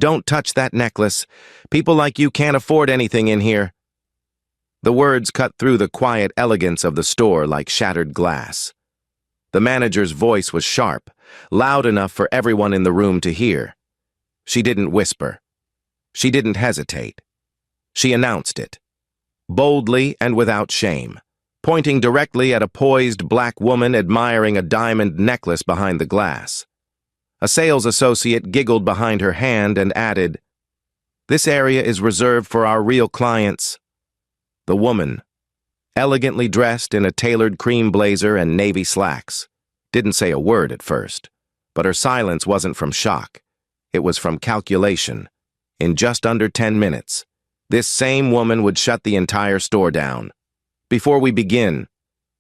Don't touch that necklace. People like you can't afford anything in here. The words cut through the quiet elegance of the store like shattered glass. The manager's voice was sharp, loud enough for everyone in the room to hear. She didn't whisper. She didn't hesitate. She announced it, boldly and without shame, pointing directly at a poised black woman admiring a diamond necklace behind the glass. A sales associate giggled behind her hand and added, "This area is reserved for our real clients." The woman, elegantly dressed in a tailored cream blazer and navy slacks, didn't say a word at first, but her silence wasn't from shock. It was from calculation. In just under 10 minutes, this same woman would shut the entire store down. Before we begin,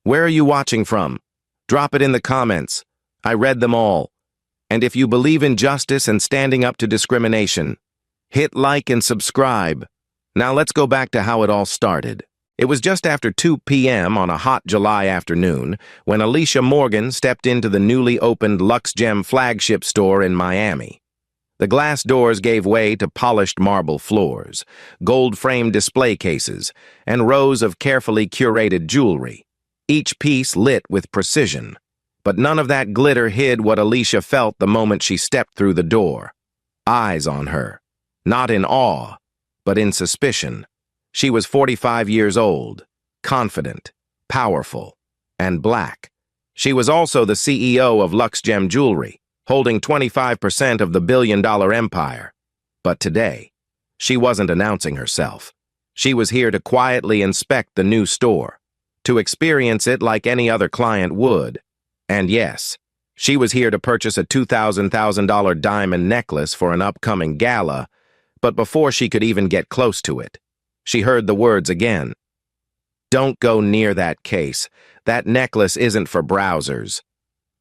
where are you watching from? Drop it in the comments. I read them all. And if you believe in justice and standing up to discrimination, hit like and subscribe. Now let's go back to how it all started. It was just after 2 p.m. on a hot July afternoon when Alicia Morgan stepped into the newly opened LuxGem flagship store in Miami. The glass doors gave way to polished marble floors, gold-framed display cases, and rows of carefully curated jewelry, each piece lit with precision. But none of that glitter hid what Alicia felt the moment she stepped through the door. Eyes on her, not in awe, but in suspicion. She was 45 years old, confident, powerful, and black. She was also the CEO of LuxGem Jewelry, holding 25% of the billion-dollar empire. But today, she wasn't announcing herself. She was here to quietly inspect the new store, to experience it like any other client would. And yes, she was here to purchase a $2,000 diamond necklace for an upcoming gala, but before she could even get close to it, she heard the words again. "Don't go near that case. That necklace isn't for browsers."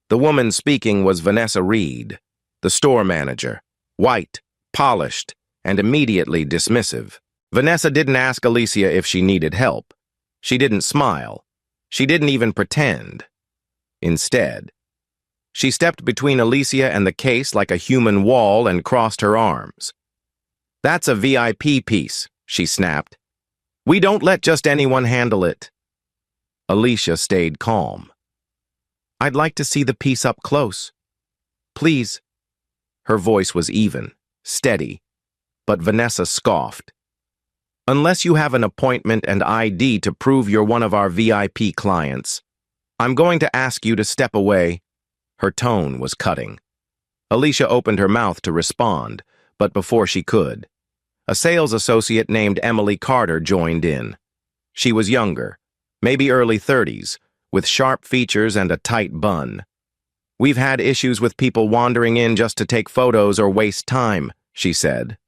The woman speaking was Vanessa Reed, the store manager, white, polished, and immediately dismissive. Vanessa didn't ask Alicia if she needed help. She didn't smile. She didn't even pretend. Instead, she stepped between Alicia and the case like a human wall and crossed her arms. "That's a VIP piece," she snapped. "We don't let just anyone handle it." Alicia stayed calm. "I'd like to see the piece up close. Please." Her voice was even, steady, but Vanessa scoffed. "Unless you have an appointment and ID to prove you're one of our VIP clients, I'm going to ask you to step away." Her tone was cutting. Alicia opened her mouth to respond, but before she could, a sales associate named Emily Carter joined in. She was younger, maybe early 30s, with sharp features and a tight bun. "We've had issues with people wandering in just to take photos or waste time," she said,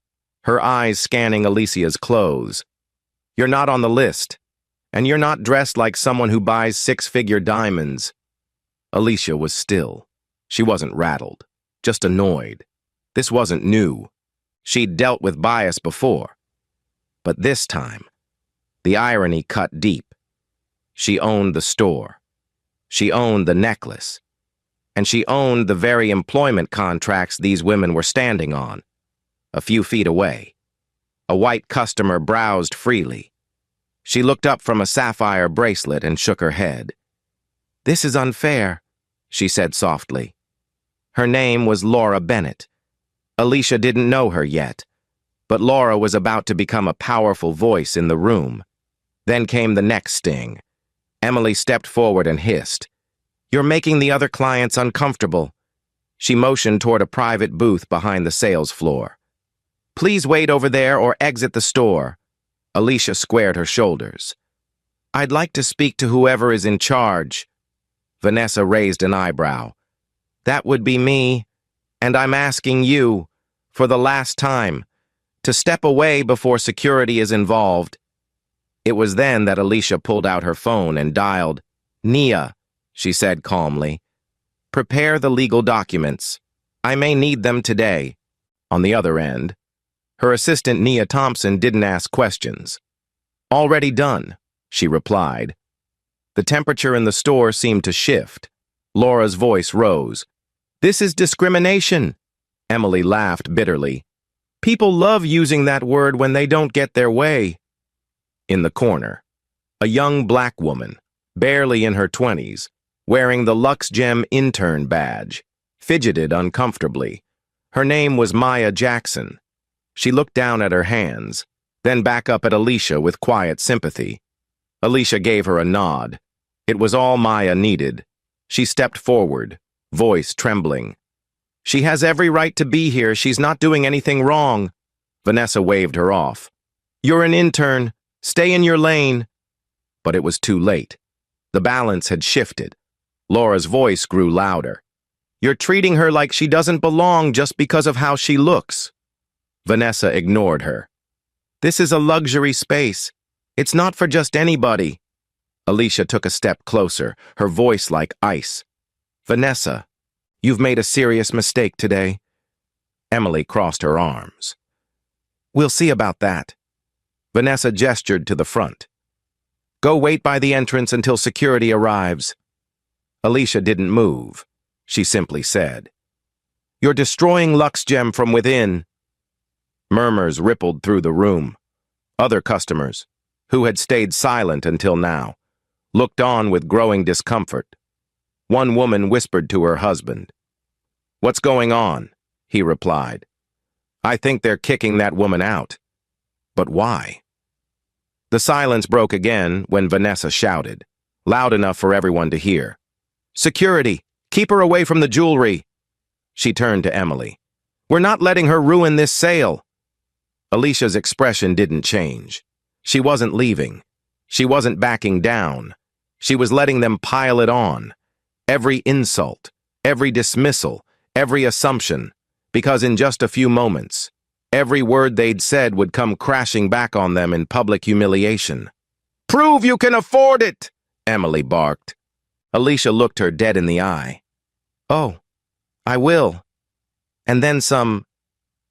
her eyes scanning Alicia's clothes. "You're not on the list, and you're not dressed like someone who buys six-figure diamonds." Alicia was still. She wasn't rattled, just annoyed. This wasn't new. She'd dealt with bias before. But this time, the irony cut deep. She owned the store. She owned the necklace. And she owned the very employment contracts these women were standing on. A few feet away, a white customer browsed freely. She looked up from a sapphire bracelet and shook her head. "This is unfair," she said softly. Her name was Laura Bennett. Alicia didn't know her yet, but Laura was about to become a powerful voice in the room. Then came the next sting. Emily stepped forward and hissed, "You're making the other clients uncomfortable." She motioned toward a private booth behind the sales floor. "Please wait over there or exit the store." Alicia squared her shoulders. "I'd like to speak to whoever is in charge." Vanessa raised an eyebrow. "That would be me, and I'm asking you, for the last time, to step away before security is involved." It was then that Alicia pulled out her phone and dialed. "Nia," she said calmly, "prepare the legal documents. I may need them today." On the other end, her assistant Nia Thompson didn't ask questions. "Already done," she replied. The temperature in the store seemed to shift. Laura's voice rose. "This is discrimination." Emily laughed bitterly. People love using that word when they don't get their way. In the corner, a young black woman, barely in her 20s, wearing the LuxGem intern badge, fidgeted uncomfortably. Her name was Maya Jackson. She looked down at her hands, then back up at Alicia with quiet sympathy. Alicia gave her a nod. It was all Maya needed. She stepped forward, voice trembling. "She has every right to be here. She's not doing anything wrong." Vanessa waved her off. "You're an intern. Stay in your lane." But it was too late. The balance had shifted. Laura's voice grew louder. "You're treating her like she doesn't belong just because of how she looks." Vanessa ignored her. "This is a luxury space. It's not for just anybody." Alicia took a step closer, her voice like ice. "Vanessa, you've made a serious mistake today." Emily crossed her arms. "We'll see about that." Vanessa gestured to the front. "Go wait by the entrance until security arrives." Alicia didn't move. She simply said, "You're destroying LuxGem from within." Murmurs rippled through the room. Other customers, who had stayed silent until now, looked on with growing discomfort. One woman whispered to her husband. "What's going on?" he replied. "I think they're kicking that woman out." "But why?" The silence broke again when Vanessa shouted, loud enough for everyone to hear. "Security! Keep her away from the jewelry!" She turned to Emily. "We're not letting her ruin this sale." Alicia's expression didn't change. She wasn't leaving. She wasn't backing down. She was letting them pile it on. Every insult, every dismissal, every assumption, because in just a few moments, every word they'd said would come crashing back on them in public humiliation. "Prove you can afford it!" Emily barked. Alicia looked her dead in the eye. "Oh, I will." And then some.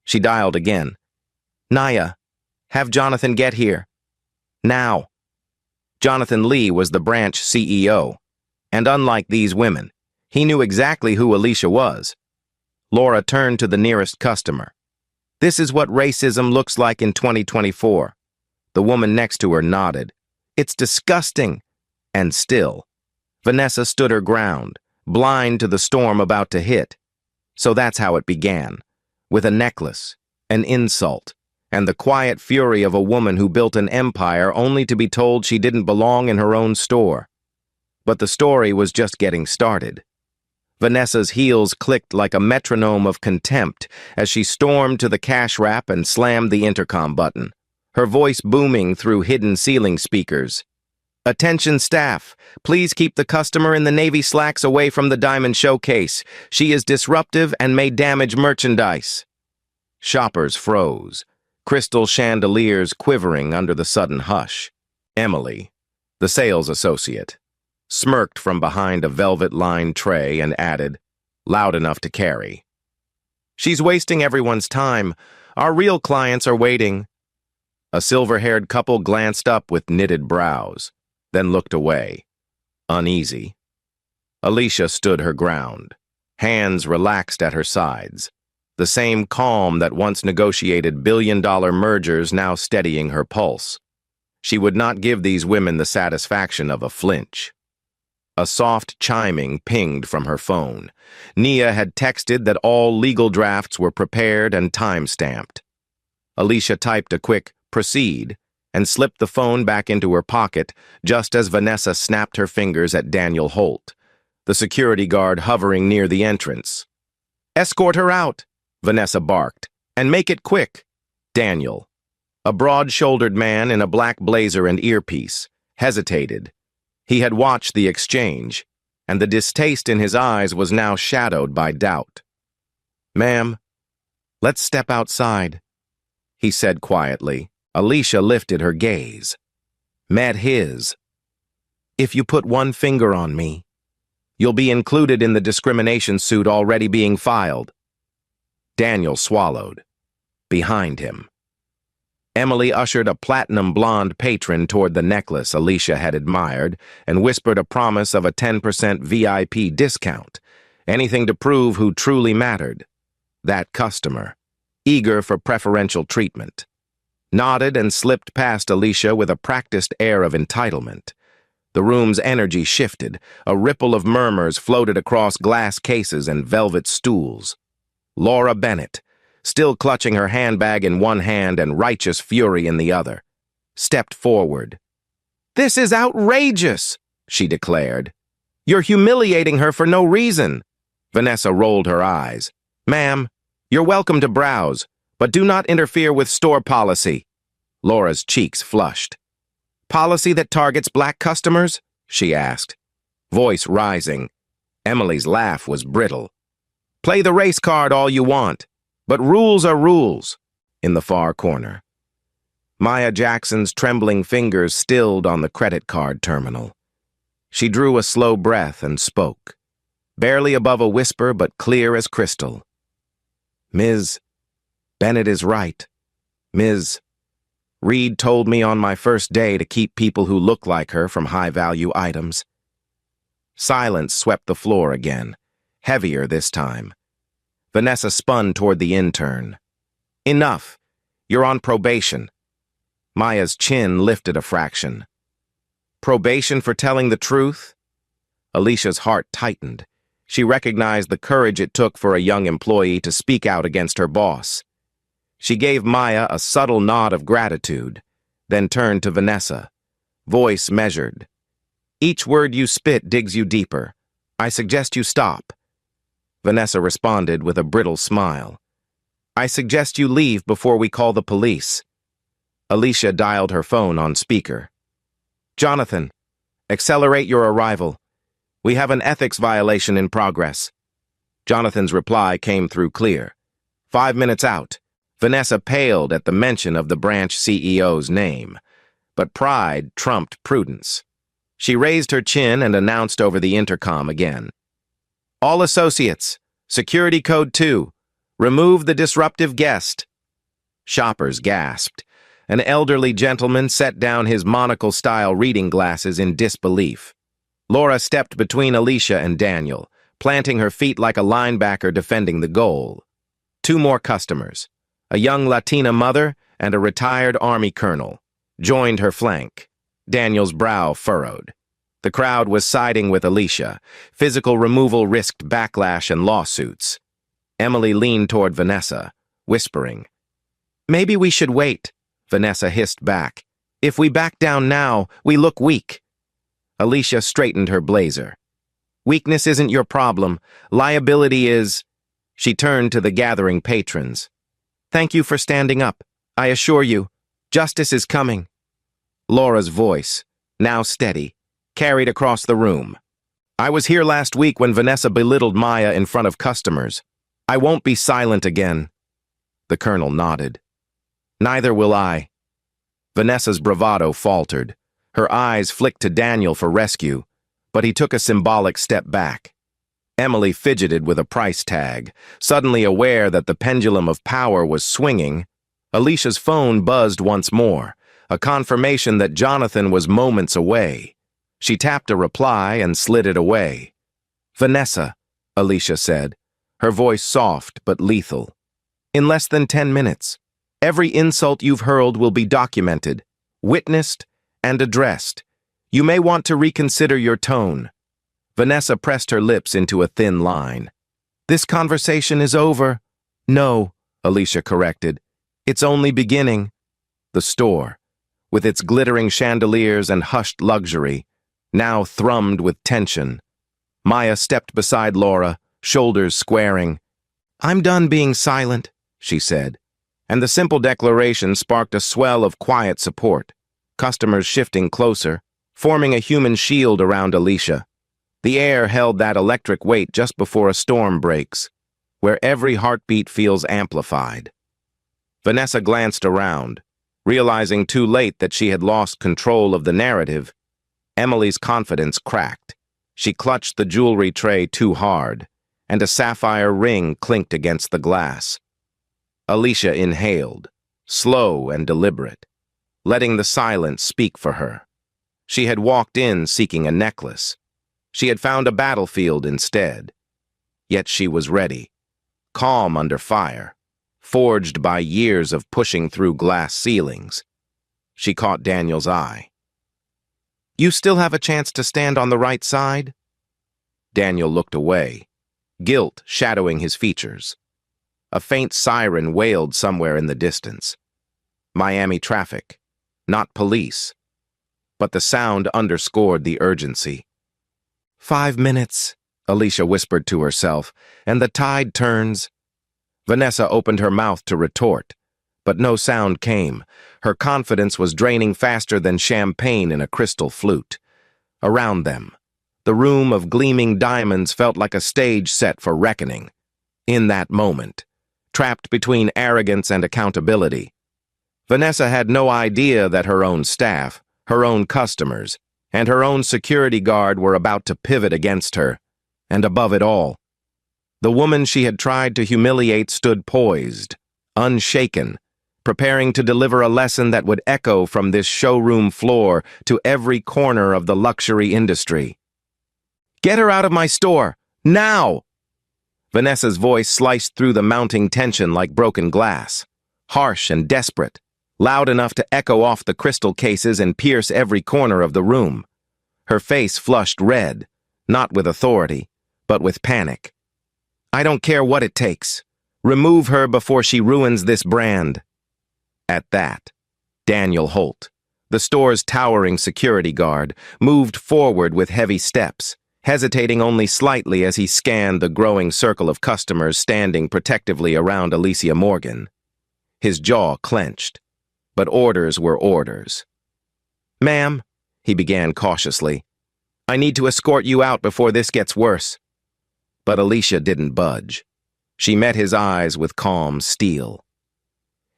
She dialed again. "Naya, have Jonathan get here. Now." Jonathan Lee was the branch CEO, and unlike these women, he knew exactly who Alicia was. Laura turned to the nearest customer. "This is what racism looks like in 2024. The woman next to her nodded. "It's disgusting." And still, Vanessa stood her ground, blind to the storm about to hit. So that's how it began, with a necklace, an insult, and the quiet fury of a woman who built an empire only to be told she didn't belong in her own store. But the story was just getting started. Vanessa's heels clicked like a metronome of contempt as she stormed to the cash wrap and slammed the intercom button, her voice booming through hidden ceiling speakers. "Attention staff, please keep the customer in the navy slacks away from the diamond showcase. She is disruptive and may damage merchandise." Shoppers froze, crystal chandeliers quivering under the sudden hush. Emily, the sales associate, smirked from behind a velvet-lined tray and added, loud enough to carry, "She's wasting everyone's time. Our real clients are waiting." A silver-haired couple glanced up with knitted brows, then looked away, uneasy. Alicia stood her ground, hands relaxed at her sides, the same calm that once negotiated billion-dollar mergers now steadying her pulse. She would not give these women the satisfaction of a flinch. A soft chiming pinged from her phone. Nia had texted that all legal drafts were prepared and time-stamped. Alicia typed a quick "proceed" and slipped the phone back into her pocket just as Vanessa snapped her fingers at Daniel Holt, the security guard hovering near the entrance. "Escort her out," Vanessa barked, "and make it quick." Daniel, a broad-shouldered man in a black blazer and earpiece, hesitated. He had watched the exchange, and the distaste in his eyes was now shadowed by doubt. "Ma'am, let's step outside," he said quietly. Alicia lifted her gaze, met his. "If you put one finger on me, you'll be included in the discrimination suit already being filed." Daniel swallowed. Behind him, Emily ushered a platinum blonde patron toward the necklace Alicia had admired and whispered a promise of a 10% VIP discount, anything to prove who truly mattered, that customer, eager for preferential treatment. Nodded and slipped past Alicia with a practiced air of entitlement. The room's energy shifted. A ripple of murmurs floated across glass cases and velvet stools. Laura Bennett, still clutching her handbag in one hand and righteous fury in the other, stepped forward. "This is outrageous," she declared. "You're humiliating her for no reason." Vanessa rolled her eyes. "Ma'am, you're welcome to browse, but do not interfere with store policy." Laura's cheeks flushed. "Policy that targets black customers?" she asked, voice rising. Emily's laugh was brittle. "Play the race card all you want, but rules are rules." In the far corner, Maya Jackson's trembling fingers stilled on the credit card terminal. She drew a slow breath and spoke, barely above a whisper but clear as crystal. "Ms. Bennett is right. Ms. Reed told me on my first day to keep people who look like her from high-value items." Silence swept the floor again, heavier this time. Vanessa spun toward the intern. "Enough. You're on probation." Maya's chin lifted a fraction. "Probation for telling the truth?" Alicia's heart tightened. She recognized the courage it took for a young employee to speak out against her boss. She gave Maya a subtle nod of gratitude, then turned to Vanessa, voice measured. "Each word you spit digs you deeper. I suggest you stop." Vanessa responded with a brittle smile. "I suggest you leave before we call the police." Alicia dialed her phone on speaker. "Jonathan, accelerate your arrival. We have an ethics violation in progress." Jonathan's reply came through clear. 5 minutes out. Vanessa paled at the mention of the branch CEO's name, but pride trumped prudence. She raised her chin and announced over the intercom again. "All associates, security code 2, remove the disruptive guest." Shoppers gasped. An elderly gentleman set down his monocle-style reading glasses in disbelief. Laura stepped between Alicia and Daniel, planting her feet like a linebacker defending the goal. 2 more customers, a young Latina mother and a retired Army colonel, joined her flank. Daniel's brow furrowed. The crowd was siding with Alicia. Physical removal risked backlash and lawsuits. Emily leaned toward Vanessa, whispering. "Maybe we should wait," Vanessa hissed back. "If we back down now, we look weak." Alicia straightened her blazer. "Weakness isn't your problem. Liability is." She turned to the gathering patrons. "Thank you for standing up. I assure you, justice is coming." Laura's voice, now steady, carried across the room. "I was here last week when Vanessa belittled Maya in front of customers. I won't be silent again." The colonel nodded. "Neither will I." Vanessa's bravado faltered. Her eyes flicked to Daniel for rescue, but he took a symbolic step back. Emily fidgeted with a price tag, suddenly aware that the pendulum of power was swinging. Alicia's phone buzzed once more, a confirmation that Jonathan was moments away. She tapped a reply and slid it away. "Vanessa," Alicia said, her voice soft but lethal. "In less than 10 minutes, every insult you've hurled will be documented, witnessed, and addressed. You may want to reconsider your tone." Vanessa pressed her lips into a thin line. "This conversation is over." "No," Alicia corrected. "It's only beginning." The store, with its glittering chandeliers and hushed luxury, now thrummed with tension. Maya stepped beside Laura, shoulders squaring. "I'm done being silent," she said, and the simple declaration sparked a swell of quiet support, customers shifting closer, forming a human shield around Alicia. The air held that electric weight just before a storm breaks, where every heartbeat feels amplified. Vanessa glanced around, realizing too late that she had lost control of the narrative. Emily's confidence cracked. She clutched the jewelry tray too hard, and a sapphire ring clinked against the glass. Alicia inhaled, slow and deliberate, letting the silence speak for her. She had walked in seeking a necklace. She had found a battlefield instead. Yet she was ready, calm under fire, forged by years of pushing through glass ceilings. She caught Daniel's eye. "You still have a chance to stand on the right side?" Daniel looked away, guilt shadowing his features. A faint siren wailed somewhere in the distance. Miami traffic, not police. But the sound underscored the urgency. 5 minutes, Alicia whispered to herself, and the tide turns. Vanessa opened her mouth to retort, but no sound came. Her confidence was draining faster than champagne in a crystal flute. Around them, the room of gleaming diamonds felt like a stage set for reckoning. In that moment, trapped between arrogance and accountability, Vanessa had no idea that her own staff, her own customers, and her own security guard were about to pivot against her. And above it all, the woman she had tried to humiliate stood poised, unshaken, preparing to deliver a lesson that would echo from this showroom floor to every corner of the luxury industry. "Get her out of my store, now!" Vanessa's voice sliced through the mounting tension like broken glass, harsh and desperate, loud enough to echo off the crystal cases and pierce every corner of the room. Her face flushed red, not with authority, but with panic. "I don't care what it takes. Remove her before she ruins this brand." At that, Daniel Holt, the store's towering security guard, moved forward with heavy steps, hesitating only slightly as he scanned the growing circle of customers standing protectively around Alicia Morgan. His jaw clenched, but orders were orders. "Ma'am," he began cautiously, "I need to escort you out before this gets worse." But Alicia didn't budge. She met his eyes with calm steel.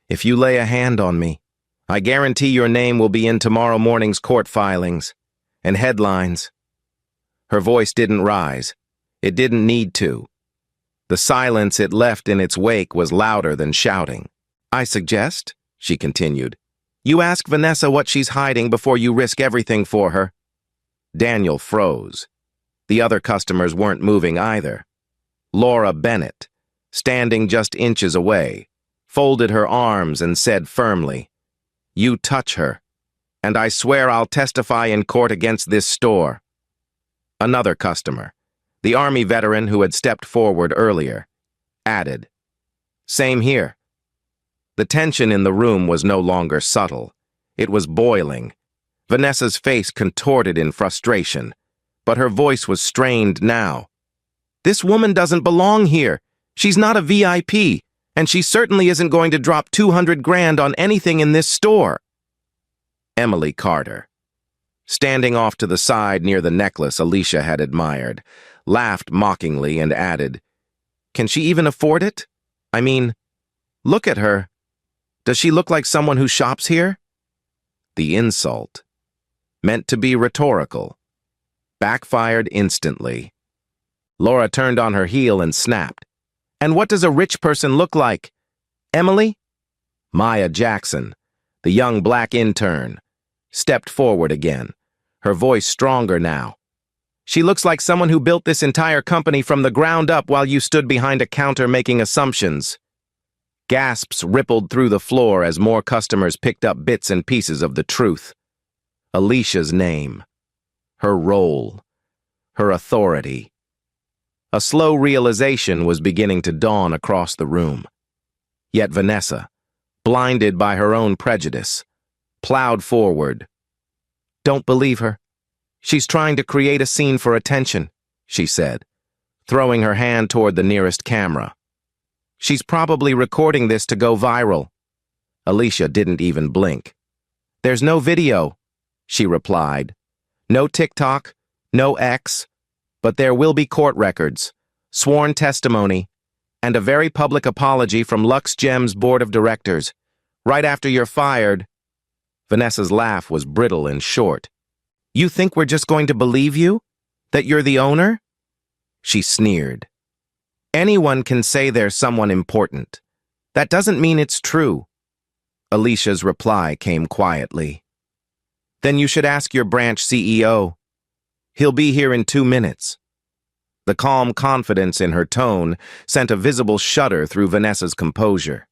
"If you lay a hand on me, I guarantee your name will be in tomorrow morning's court filings and headlines." Her voice didn't rise. It didn't need to. The silence it left in its wake was louder than shouting. "I suggest," she continued, "you ask Vanessa what she's hiding before you risk everything for her." Daniel froze. The other customers weren't moving either. Laura Bennett, standing just inches away, folded her arms and said firmly, "You touch her, and I swear I'll testify in court against this store." Another customer, the Army veteran who had stepped forward earlier, added, "Same here." The tension in the room was no longer subtle. It was boiling. Vanessa's face contorted in frustration, but her voice was strained now. "This woman doesn't belong here. She's not a VIP, and she certainly isn't going to drop 200 grand on anything in this store." Emily Carter, standing off to the side near the necklace Alicia had admired, laughed mockingly and added, "Can she even afford it? I mean, look at her. Does she look like someone who shops here?" The insult, meant to be rhetorical, backfired instantly. Laura turned on her heel and snapped. "And what does a rich person look like? Emily?" Maya Jackson, the young black intern, stepped forward again, her voice stronger now. "She looks like someone who built this entire company from the ground up while you stood behind a counter making assumptions." Gasps rippled through the floor as more customers picked up bits and pieces of the truth. Alicia's name, her role, her authority. A slow realization was beginning to dawn across the room. Yet Vanessa, blinded by her own prejudice, plowed forward. "Don't believe her. She's trying to create a scene for attention," she said, throwing her hand toward the nearest camera. "She's probably recording this to go viral." Alicia didn't even blink. "There's no video," she replied. "No TikTok, no X, but there will be court records, sworn testimony, and a very public apology from Lux Gems Board of Directors. Right after you're fired." Vanessa's laugh was brittle and short. "You think we're just going to believe you? That you're the owner?" She sneered. "Anyone can say they're someone important. That doesn't mean it's true." Alicia's reply came quietly. "Then you should ask your branch CEO. He'll be here in 2 minutes." The calm confidence in her tone sent a visible shudder through Vanessa's composure.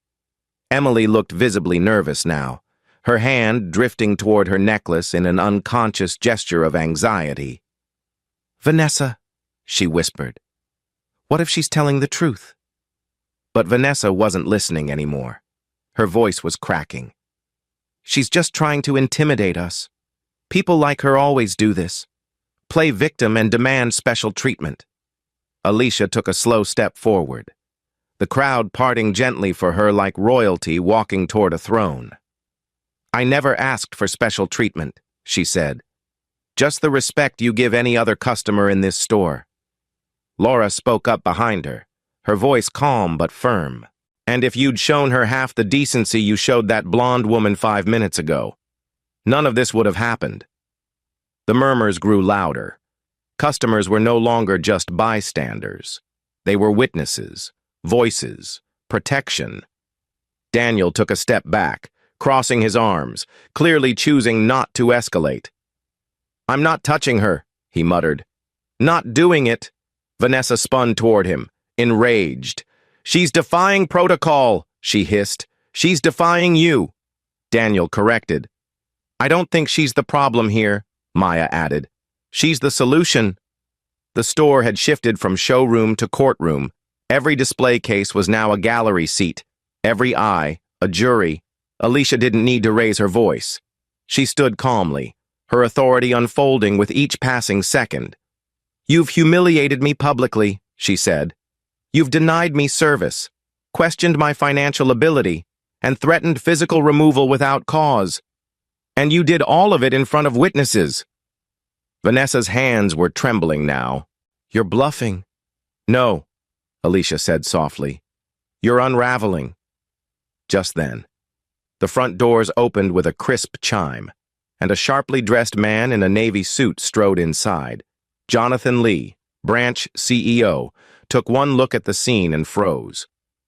Emily looked visibly nervous now, her hand drifting toward her necklace in an unconscious gesture of anxiety. "Vanessa," she whispered. "What if she's telling the truth?" But Vanessa wasn't listening anymore. Her voice was cracking. "She's just trying to intimidate us. People like her always do this. Play victim and demand special treatment." Alicia took a slow step forward, the crowd parting gently for her like royalty walking toward a throne. "I never asked for special treatment," she said. "Just the respect you give any other customer in this store." Laura spoke up behind her voice calm but firm. "And if you'd shown her half the decency you showed that blonde woman 5 minutes ago, none of this would have happened." The murmurs grew louder. Customers were no longer just bystanders. They were witnesses, voices, protection. Daniel took a step back, crossing his arms, clearly choosing not to escalate. "I'm not touching her," he muttered. "Not doing it." Vanessa spun toward him, enraged. "She's defying protocol," she hissed. "She's defying you." Daniel corrected. "I don't think she's the problem here," Maya added. "She's the solution." The store had shifted from showroom to courtroom. Every display case was now a gallery seat. Every eye, a jury. Alicia didn't need to raise her voice. She stood calmly, her authority unfolding with each passing second. "You've humiliated me publicly," she said. "You've denied me service, questioned my financial ability, and threatened physical removal without cause. And you did all of it in front of witnesses." Vanessa's hands were trembling now. "You're bluffing." "No," Alicia said softly. "You're unraveling." Just then, the front doors opened with a crisp chime, and a sharply dressed man in a navy suit strode inside. Jonathan Lee, branch CEO, took one look at the scene and froze.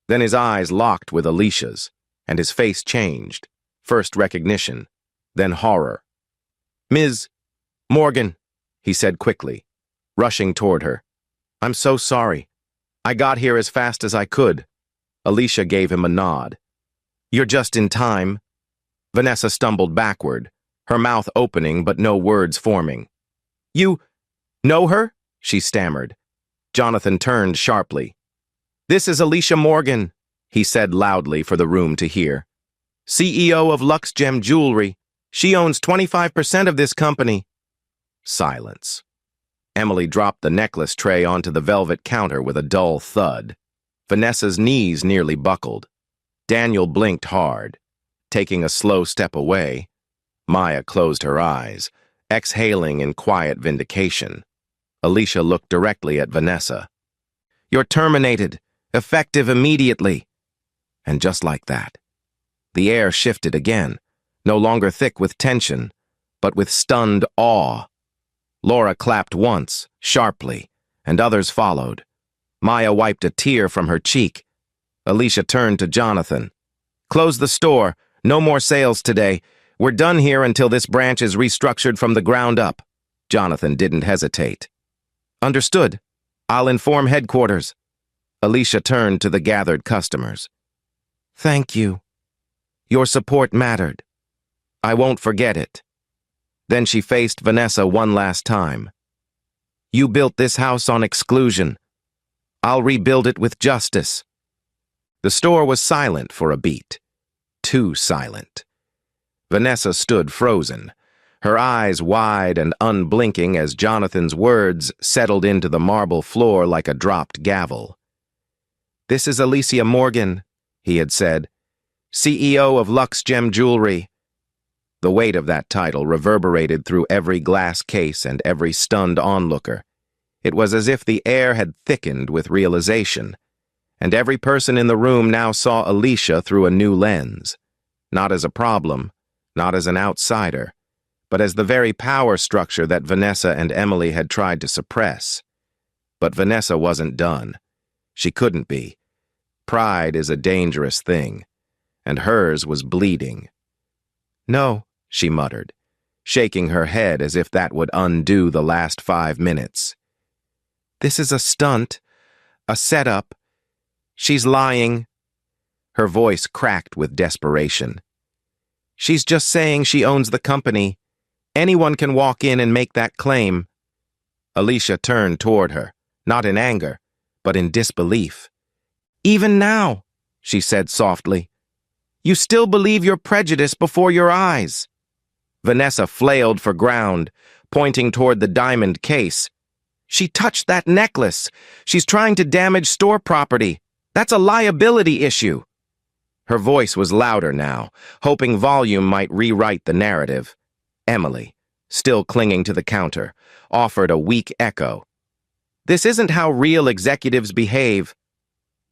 Then his eyes locked with Alicia's, and his face changed. First recognition, then horror. "Ms. Morgan," he said quickly, rushing toward her. "I'm so sorry. I got here as fast as I could." Alicia gave him a nod. "You're just in time." Vanessa stumbled backward, her mouth opening but no words forming. "You know her?" she stammered. Jonathan turned sharply. "This is Alicia Morgan," he said loudly for the room to hear. "CEO of LuxGem Jewelry. She owns 25% of this company." Silence. Emily dropped the necklace tray onto the velvet counter with a dull thud. Vanessa's knees nearly buckled. Daniel blinked hard, taking a slow step away. Maya closed her eyes, exhaling in quiet vindication. Alicia looked directly at Vanessa. "You're terminated, effective immediately." And just like that, the air shifted again, no longer thick with tension, but with stunned awe. Laura clapped once, sharply, and others followed. Maya wiped a tear from her cheek. Alicia turned to Jonathan. "Close the store. No more sales today. We're done here until this branch is restructured from the ground up." Jonathan didn't hesitate. "Understood. I'll inform headquarters." Alicia turned to the gathered customers. "Thank you. Your support mattered. I won't forget it." Then she faced Vanessa one last time. "You built this house on exclusion. I'll rebuild it with justice." The store was silent for a beat. Too silent. Vanessa stood frozen, her eyes wide and unblinking as Jonathan's words settled into the marble floor like a dropped gavel. "This is Alicia Morgan," he had said, "CEO of LuxGem Jewelry." The weight of that title reverberated through every glass case and every stunned onlooker. It was as if the air had thickened with realization, and every person in the room now saw Alicia through a new lens, not as a problem, not as an outsider, but as the very power structure that Vanessa and Emily had tried to suppress. But Vanessa wasn't done. She couldn't be. Pride is a dangerous thing, and hers was bleeding. "No," she muttered, shaking her head as if that would undo the last 5 minutes. "This is a stunt, a setup. She's lying." Her voice cracked with desperation. She's just saying she owns the company. Anyone can walk in and make that claim. Alicia turned toward her, not in anger, but in disbelief. Even now, she said softly, you still believe your prejudice before your eyes. Vanessa flailed for ground, pointing toward the diamond case. She touched that necklace. She's trying to damage store property. That's a liability issue. Her voice was louder now, hoping volume might rewrite the narrative. Emily, still clinging to the counter, offered a weak echo. This isn't how real executives behave.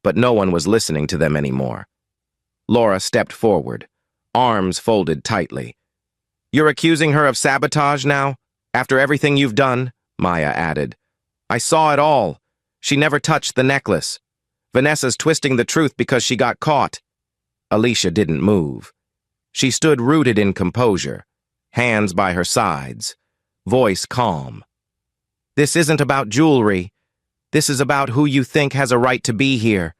But no one was listening to them anymore. Laura stepped forward, arms folded tightly. You're accusing her of sabotage now? After everything you've done? Maya added. I saw it all. She never touched the necklace. Vanessa's twisting the truth because she got caught. Alicia didn't move. She stood rooted in composure, hands by her sides, voice calm. This isn't about jewelry. This is about who you think has a right to be here.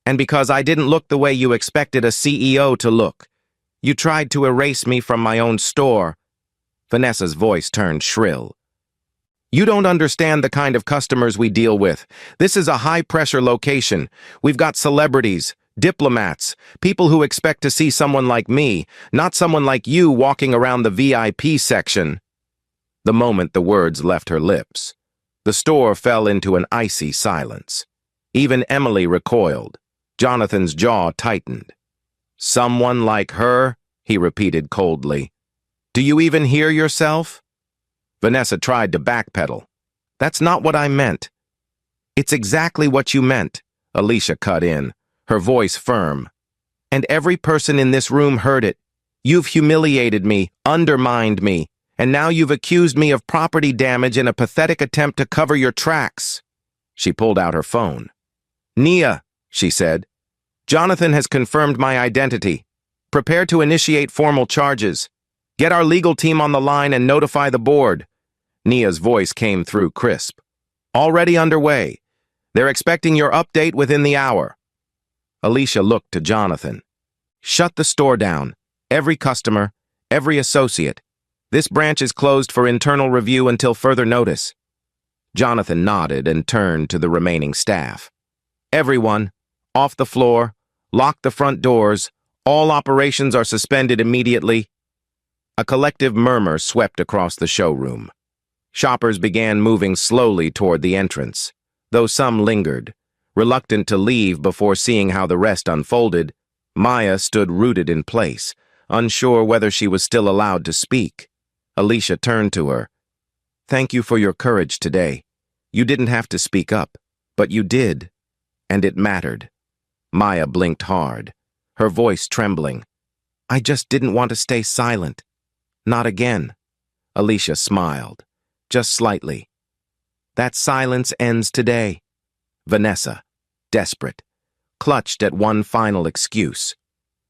And because I didn't look the way you expected a CEO to look, you tried to erase me from my own store. Vanessa's voice turned shrill. You don't understand the kind of customers we deal with. This is a high-pressure location. We've got celebrities, diplomats, people who expect to see someone like me, not someone like you walking around the VIP section. The moment the words left her lips, the store fell into an icy silence. Even Emily recoiled. Jonathan's jaw tightened. Someone like her? He repeated coldly. Do you even hear yourself? Vanessa tried to backpedal. That's not what I meant. It's exactly what you meant, Alicia cut in, her voice firm. And every person in this room heard it. You've humiliated me, undermined me, and now you've accused me of property damage in a pathetic attempt to cover your tracks. She pulled out her phone. Nia, she said, Jonathan has confirmed my identity. Prepare to initiate formal charges. Get our legal team on the line and notify the board. Nia's voice came through crisp. Already underway. They're expecting your update within the hour. Alicia looked to Jonathan. Shut the store down. Every customer, every associate. This branch is closed for internal review until further notice. Jonathan nodded and turned to the remaining staff. Everyone, off the floor, lock the front doors. All operations are suspended immediately. A collective murmur swept across the showroom. Shoppers began moving slowly toward the entrance, though some lingered. Reluctant to leave before seeing how the rest unfolded, Maya stood rooted in place, unsure whether she was still allowed to speak. Alicia turned to her. Thank you for your courage today. You didn't have to speak up, but you did, and it mattered. Maya blinked hard, her voice trembling. I just didn't want to stay silent. Not again. Alicia smiled, just slightly. That silence ends today. Vanessa, desperate, clutched at one final excuse.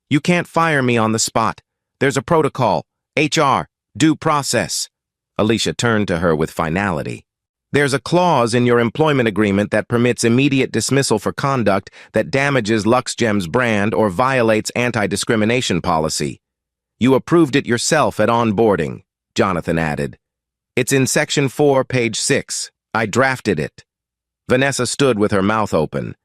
You can't fire me on the spot. There's a protocol, HR, due process. Alicia turned to her with finality. There's a clause in your employment agreement that permits immediate dismissal for conduct that damages LuxGem's brand or violates anti-discrimination policy. You approved it yourself at onboarding, Jonathan added. It's in Section 4, page 6. I drafted it. Vanessa stood with her mouth open,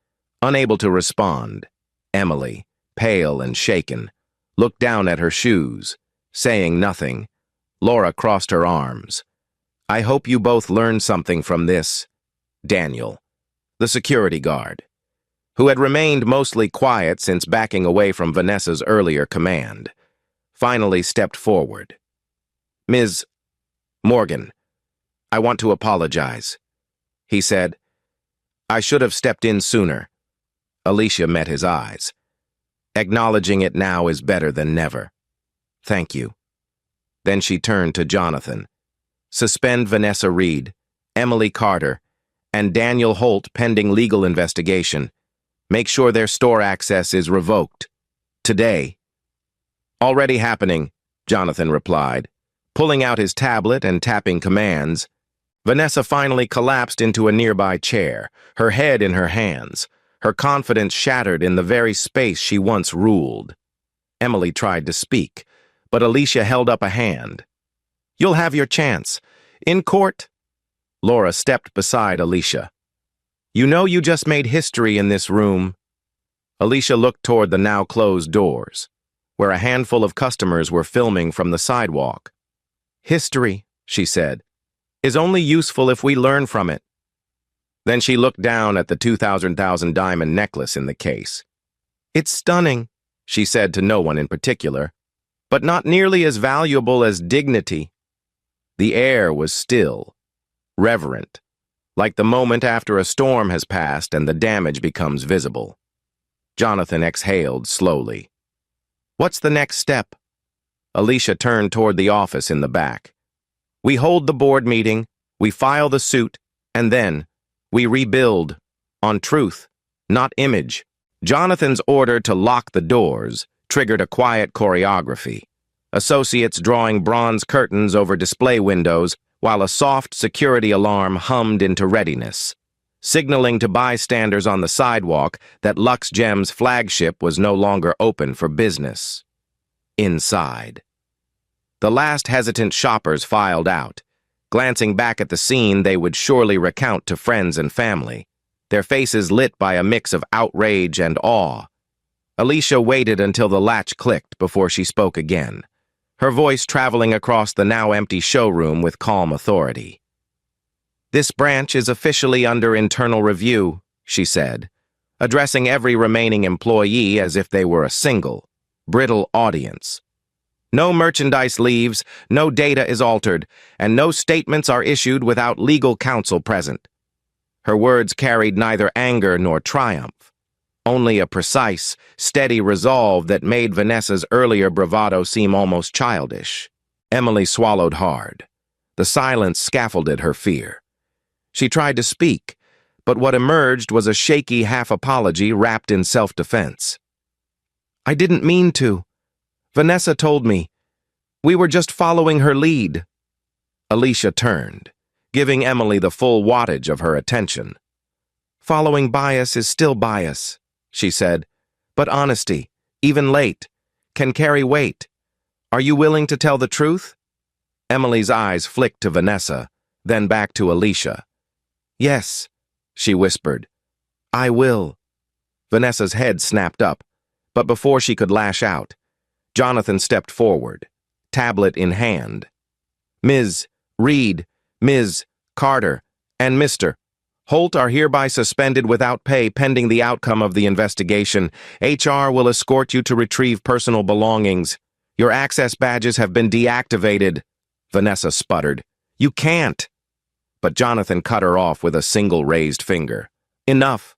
unable to respond. Emily, pale and shaken, looked down at her shoes, saying nothing. Laura crossed her arms. I hope you both learned something from this. Daniel, the security guard, who had remained mostly quiet since backing away from Vanessa's earlier command, finally stepped forward. Ms. Morgan, I want to apologize, he said. I should have stepped in sooner. Alicia met his eyes. Acknowledging it now is better than never. Thank you. Then she turned to Jonathan. Suspend Vanessa Reed, Emily Carter, and Daniel Holt pending legal investigation. Make sure their store access is revoked. Today. Already happening, Jonathan replied, pulling out his tablet and tapping commands. Vanessa finally collapsed into a nearby chair, her head in her hands, her confidence shattered in the very space she once ruled. Emily tried to speak, but Alicia held up a hand. "You'll have your chance. In court." Laura stepped beside Alicia. "You know you just made history in this room." Alicia looked toward the now closed doors, where a handful of customers were filming from the sidewalk. "History," she said, "is only useful if we learn from it." Then she looked down at the 2,000 diamond necklace in the case. "It's stunning," she said to no one in particular, "but not nearly as valuable as dignity." The air was still, reverent, like the moment after a storm has passed and the damage becomes visible. Jonathan exhaled slowly. "What's the next step?" Alicia turned toward the office in the back. "We hold the board meeting, we file the suit, and then we rebuild, on truth, not image." Jonathan's order to lock the doors triggered a quiet choreography, associates drawing bronze curtains over display windows while a soft security alarm hummed into readiness, signaling to bystanders on the sidewalk that Lux Gem's flagship was no longer open for business. Inside, the last hesitant shoppers filed out, glancing back at the scene they would surely recount to friends and family, their faces lit by a mix of outrage and awe. Alicia waited until the latch clicked before she spoke again, her voice traveling across the now empty showroom with calm authority. "This branch is officially under internal review," she said, addressing every remaining employee as if they were a single, brittle audience. "No merchandise leaves, no data is altered, and no statements are issued without legal counsel present." Her words carried neither anger nor triumph, only a precise, steady resolve that made Vanessa's earlier bravado seem almost childish. Emily swallowed hard. The silence scaffolded her fear. She tried to speak, but what emerged was a shaky half-apology wrapped in self-defense. "I didn't mean to. Vanessa told me. We were just following her lead." Alicia turned, giving Emily the full wattage of her attention. "Following bias is still bias," she said, "but honesty, even late, can carry weight. Are you willing to tell the truth?" Emily's eyes flicked to Vanessa, then back to Alicia. "Yes," she whispered. "I will." Vanessa's head snapped up, but before she could lash out, Jonathan stepped forward, tablet in hand. "Ms. Reed, Ms. Carter, and Mr. Holt are hereby suspended without pay pending the outcome of the investigation. HR will escort you to retrieve personal belongings. Your access badges have been deactivated." Vanessa sputtered. "You can't." But Jonathan cut her off with a single raised finger. "Enough."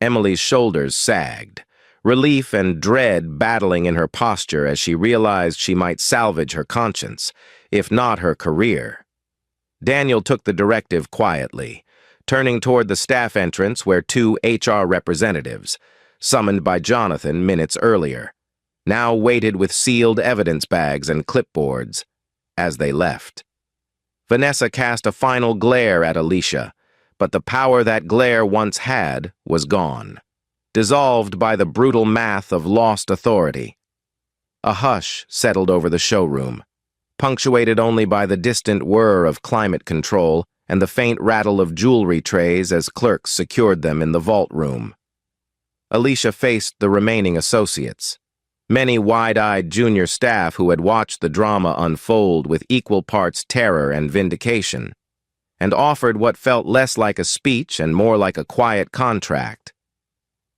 Emily's shoulders sagged, relief and dread battling in her posture as she realized she might salvage her conscience, if not her career. Daniel took the directive quietly, turning toward the staff entrance where 2 HR representatives, summoned by Jonathan minutes earlier, now waited with sealed evidence bags and clipboards as they left. Vanessa cast a final glare at Alicia, but the power that glare once had was gone, dissolved by the brutal math of lost authority. A hush settled over the showroom, punctuated only by the distant whir of climate control and the faint rattle of jewelry trays as clerks secured them in the vault room. Alicia faced the remaining associates, many wide-eyed junior staff who had watched the drama unfold with equal parts terror and vindication, and offered what felt less like a speech and more like a quiet contract.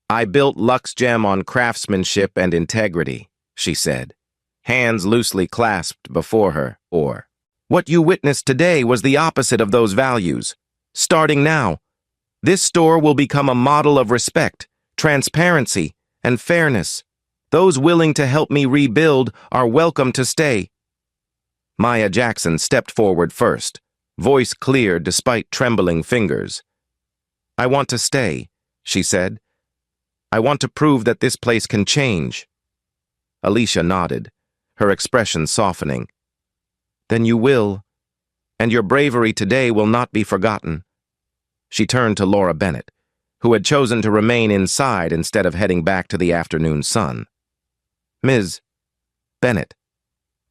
"I built Lux Gem on craftsmanship and integrity," she said, hands loosely clasped before her, or, "What you witnessed today was the opposite of those values. Starting now, this store will become a model of respect, transparency, and fairness. Those willing to help me rebuild are welcome to stay." Maya Jackson stepped forward first, voice clear despite trembling fingers. "I want to stay," she said. "I want to prove that this place can change." Alicia nodded, her expression softening. "Then you will, and your bravery today will not be forgotten." She turned to Laura Bennett, who had chosen to remain inside instead of heading back to the afternoon sun. "Ms. Bennett,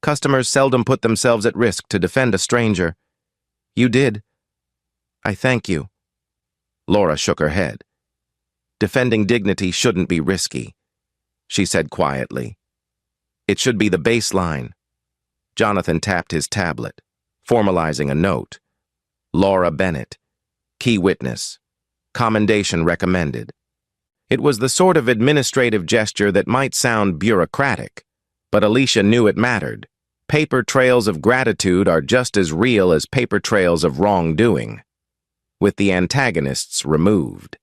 customers seldom put themselves at risk to defend a stranger. You did. I thank you." Laura shook her head. "Defending dignity shouldn't be risky," she said quietly. "It should be the baseline." Jonathan tapped his tablet, formalizing a note. Laura Bennett, key witness. Commendation recommended. It was the sort of administrative gesture that might sound bureaucratic, but Alicia knew it mattered. Paper trails of gratitude are just as real as paper trails of wrongdoing. With the antagonists removed,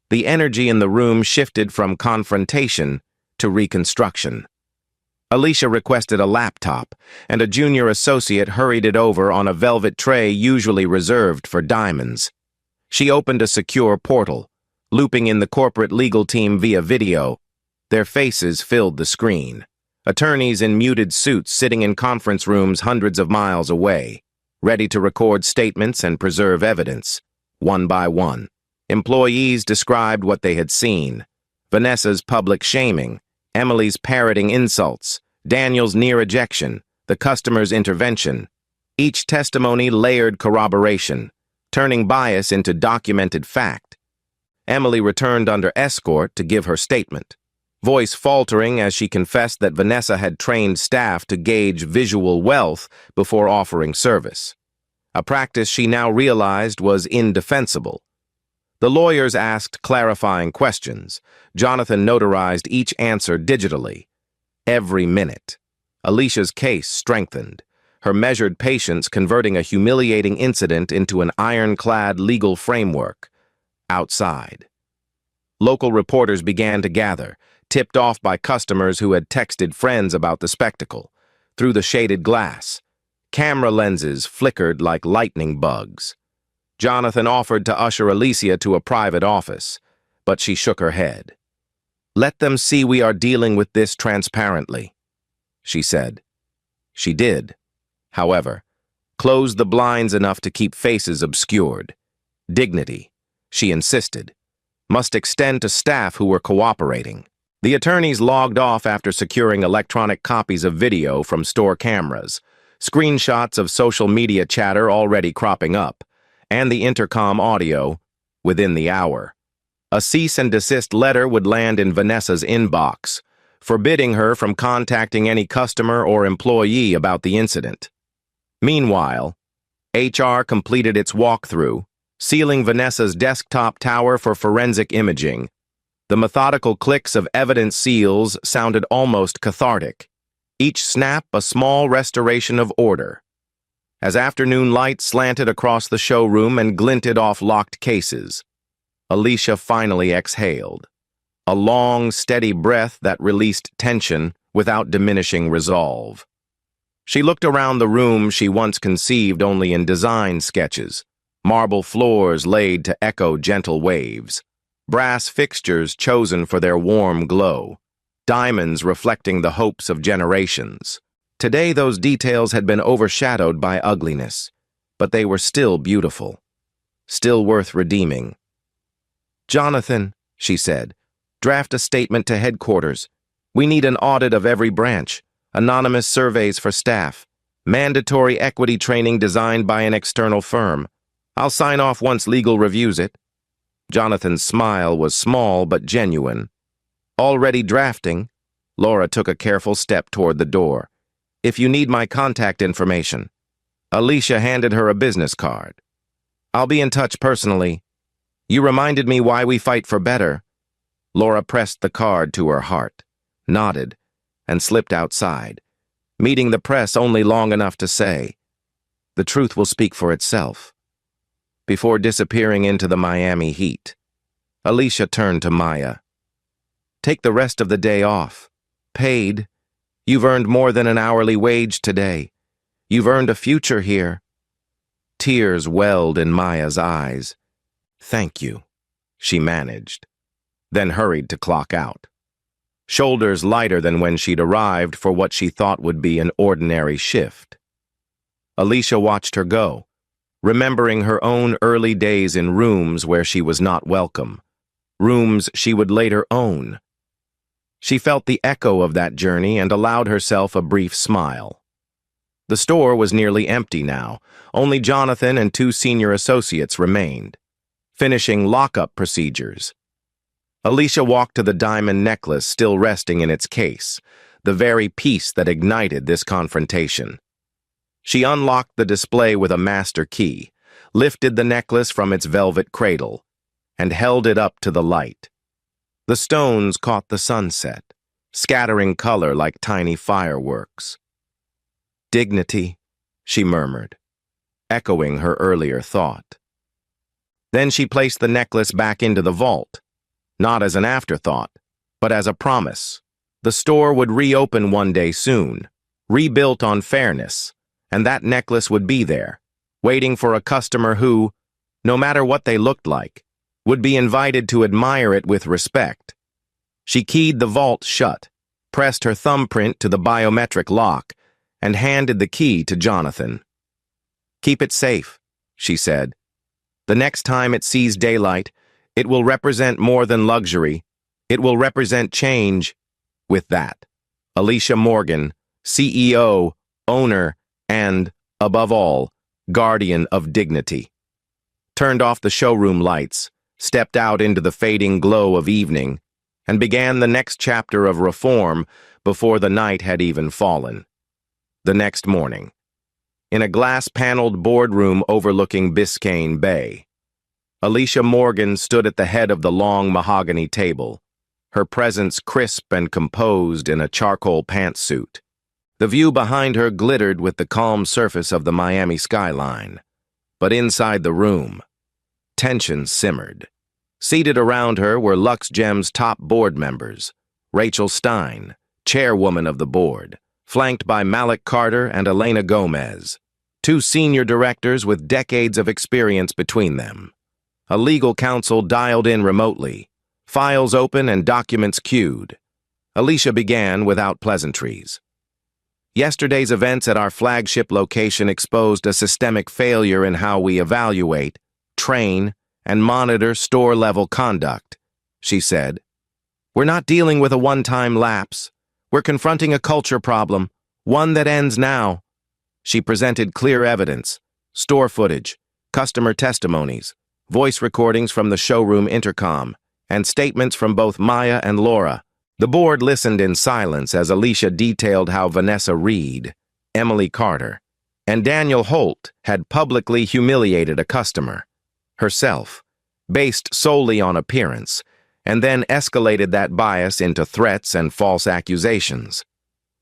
the energy in the room shifted from confrontation to reconstruction. Alicia requested a laptop, and a junior associate hurried it over on a velvet tray usually reserved for diamonds. She opened a secure portal, looping in the corporate legal team via video. Their faces filled the screen. Attorneys in muted suits sitting in conference rooms hundreds of miles away, ready to record statements and preserve evidence. One by one, employees described what they had seen. Vanessa's public shaming, Emily's parroting insults, Daniel's near ejection, the customer's intervention. Each testimony layered corroboration, turning bias into documented fact. Emily returned under escort to give her statement, voice faltering as she confessed that Vanessa had trained staff to gauge visual wealth before offering service, a practice she now realized was indefensible. The lawyers asked clarifying questions. Jonathan notarized each answer digitally. Every minute, Alicia's case strengthened, her measured patience converting a humiliating incident into an ironclad legal framework. Outside, local reporters began to gather, tipped off by customers who had texted friends about the spectacle. Through the shaded glass, camera lenses flickered like lightning bugs. Jonathan offered to usher Alicia to a private office, but she shook her head. "Let them see we are dealing with this transparently," she said. She did, however, closed the blinds enough to keep faces obscured. Dignity, she insisted, must extend to staff who were cooperating. The attorneys logged off after securing electronic copies of video from store cameras, screenshots of social media chatter already cropping up, and the intercom audio within the hour. A cease and desist letter would land in Vanessa's inbox, forbidding her from contacting any customer or employee about the incident. Meanwhile, HR completed its walkthrough, sealing Vanessa's desktop tower for forensic imaging. The methodical clicks of evidence seals sounded almost cathartic, each snap a small restoration of order. As afternoon light slanted across the showroom and glinted off locked cases, Alicia finally exhaled, a long, steady breath that released tension without diminishing resolve. She looked around the room she once conceived only in design sketches, marble floors laid to echo gentle waves, brass fixtures chosen for their warm glow, diamonds reflecting the hopes of generations. Today those details had been overshadowed by ugliness, but they were still beautiful, still worth redeeming. "Jonathan," she said, "draft a statement to headquarters. We need an audit of every branch, anonymous surveys for staff, mandatory equity training designed by an external firm. I'll sign off once legal reviews it." Jonathan's smile was small but genuine. "Already drafting?" Laura took a careful step toward the door. "If you need my contact information." Alicia handed her a business card. "I'll be in touch personally. You reminded me why we fight for better." Laura pressed the card to her heart, nodded, and slipped outside, meeting the press only long enough to say, "The truth will speak for itself," before disappearing into the Miami heat. Alicia turned to Maya. "Take the rest of the day off. Paid. You've earned more than an hourly wage today. You've earned a future here." Tears welled in Maya's eyes. "Thank you," she managed, then hurried to clock out. Shoulders lighter than when she'd arrived for what she thought would be an ordinary shift. Alicia watched her go, remembering her own early days in rooms where she was not welcome, rooms she would later own. She felt the echo of that journey and allowed herself a brief smile. The store was nearly empty now. Only Jonathan and 2 senior associates remained, finishing lockup procedures. Alicia walked to the diamond necklace still resting in its case, the very piece that ignited this confrontation. She unlocked the display with a master key, lifted the necklace from its velvet cradle, and held it up to the light. The stones caught the sunset, scattering color like tiny fireworks. "Dignity," she murmured, echoing her earlier thought. Then she placed the necklace back into the vault, not as an afterthought, but as a promise. The store would reopen one day soon, rebuilt on fairness, and that necklace would be there, waiting for a customer who, no matter what they looked like, would be invited to admire it with respect. She keyed the vault shut, pressed her thumbprint to the biometric lock, and handed the key to Jonathan. "Keep it safe," she said. "The next time it sees daylight, it will represent more than luxury. It will represent change." With that, Alicia Morgan, CEO, owner, and, above all, guardian of dignity, turned off the showroom lights, stepped out into the fading glow of evening, and began the next chapter of reform before the night had even fallen. The next morning, in a glass-paneled boardroom overlooking Biscayne Bay, Alicia Morgan stood at the head of the long mahogany table, her presence crisp and composed in a charcoal pantsuit. The view behind her glittered with the calm surface of the Miami skyline. But inside the room, tension simmered. Seated around her were LuxGem's top board members, Rachel Stein, chairwoman of the board, flanked by Malik Carter and Elena Gomez, 2 senior directors with decades of experience between them. A legal counsel dialed in remotely, files open and documents queued. Alicia began without pleasantries. "Yesterday's events at our flagship location exposed a systemic failure in how we evaluate, train, and monitor store-level conduct," she said. "We're not dealing with a one-time lapse. We're confronting a culture problem, one that ends now." She presented clear evidence, store footage, customer testimonies, voice recordings from the showroom intercom, and statements from both Maya and Laura. The board listened in silence as Alicia detailed how Vanessa Reed, Emily Carter, and Daniel Holt had publicly humiliated a customer, herself, based solely on appearance, and then escalated that bias into threats and false accusations.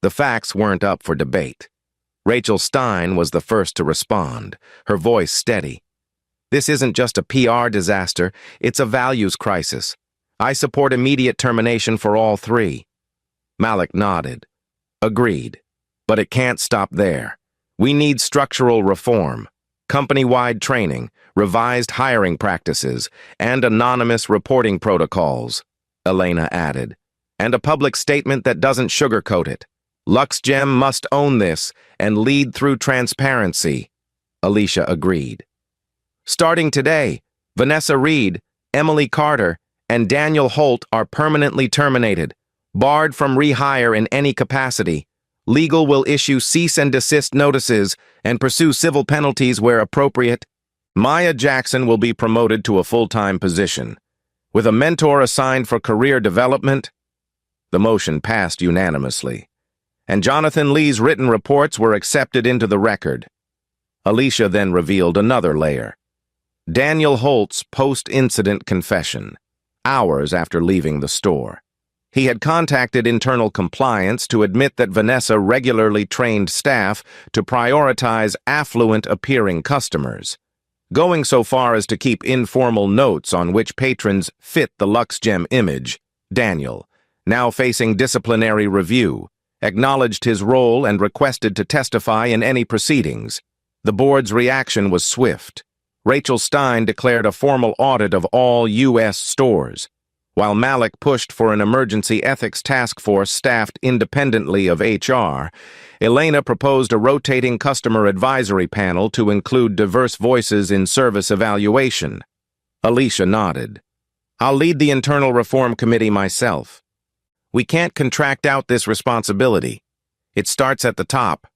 The facts weren't up for debate. Rachel Stein was the first to respond, her voice steady. "This isn't just a PR disaster, it's a values crisis. I support immediate termination for all 3. Malik nodded. "Agreed. But it can't stop there. We need structural reform, company-wide training, revised hiring practices, and anonymous reporting protocols," Elena added, "and a public statement that doesn't sugarcoat it. LuxGem must own this and lead through transparency," Alicia agreed. "Starting today, Vanessa Reed, Emily Carter, and Daniel Holt are permanently terminated, barred from rehire in any capacity. Legal will issue cease and desist notices and pursue civil penalties where appropriate. Maya Jackson will be promoted to a full-time position, with a mentor assigned for career development." The motion passed unanimously, and Jonathan Lee's written reports were accepted into the record. Alicia then revealed another layer: Daniel Holt's post-incident confession, hours after leaving the store. He had contacted internal compliance to admit that Vanessa regularly trained staff to prioritize affluent-appearing customers, going so far as to keep informal notes on which patrons fit the LuxGem image. Daniel, now facing disciplinary review, acknowledged his role and requested to testify in any proceedings. The board's reaction was swift. Rachel Stein declared a formal audit of all U.S. stores, while Malik pushed for an emergency ethics task force staffed independently of HR. Elena proposed a rotating customer advisory panel to include diverse voices in service evaluation. Alicia nodded. I'll lead the internal reform committee myself. We can't contract out this responsibility. It starts at the top.